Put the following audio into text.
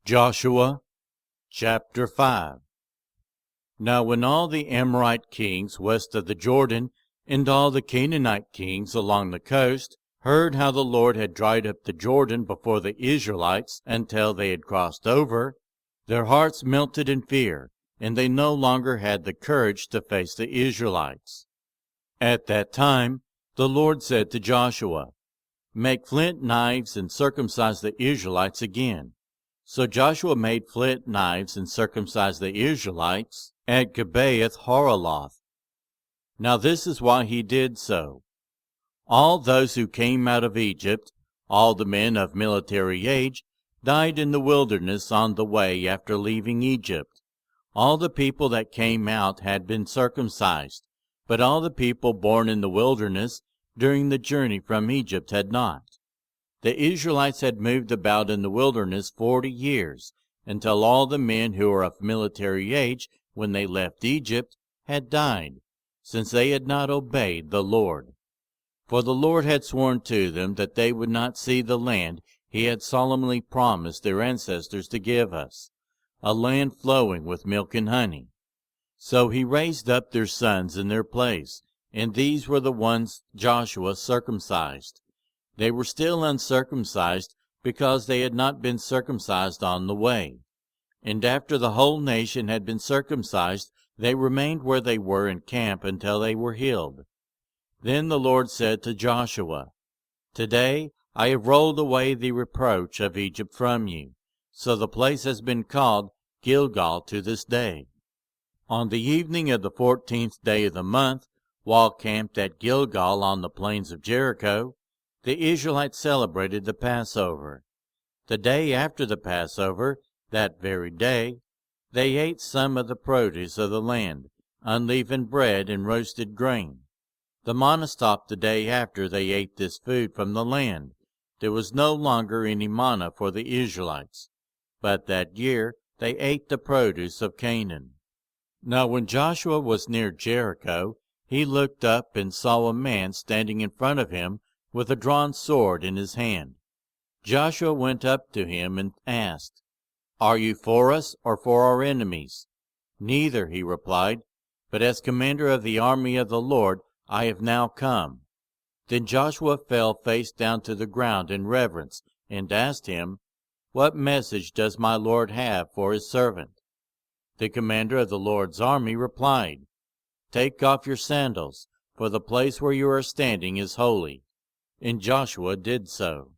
Joshua chapter 5. Now when all the Amorite kings west of the Jordan, and all the Canaanite kings along the coast, heard how the Lord had dried up the Jordan before the Israelites until they had crossed over, their hearts melted in fear, and they no longer had the courage to face the Israelites. At that time the Lord said to Joshua, "Make flint knives and circumcise the Israelites again." So Joshua made flint knives and circumcised the Israelites at Gibeath Haraloth. Now this is why he did so. All those who came out of Egypt, all the men of military age, died in the wilderness on the way after leaving Egypt. All the people that came out had been circumcised, but all the people born in the wilderness during the journey from Egypt had not. The Israelites had moved about in the wilderness 40 years, until all the men who were of military age when they left Egypt had died, since they had not obeyed the Lord. For the Lord had sworn to them that they would not see the land he had solemnly promised their ancestors to give us, a land flowing with milk and honey. So he raised up their sons in their place, and these were the ones Joshua circumcised. They were still uncircumcised because they had not been circumcised on the way. And after the whole nation had been circumcised, they remained where they were in camp until they were healed. Then the Lord said to Joshua, "Today I have rolled away the reproach of Egypt from you." So the place has been called Gilgal to this day. On the evening of the 14th day of the month, while camped at Gilgal on the plains of Jericho, the Israelites celebrated the Passover. The day after the Passover, that very day, they ate some of the produce of the land, unleavened bread and roasted grain. The manna stopped the day after they ate this food from the land. There was no longer any manna for the Israelites, but that year they ate the produce of Canaan. Now when Joshua was near Jericho, he looked up and saw a man standing in front of him with a drawn sword in his hand. Joshua went up to him and asked, "Are you for us or for our enemies?" "Neither," he replied, "but as commander of the army of the Lord I have now come." Then Joshua fell face down to the ground in reverence, and asked him, "What message does my Lord have for his servant?" The commander of the Lord's army replied, "Take off your sandals, for the place where you are standing is holy." And Joshua did so.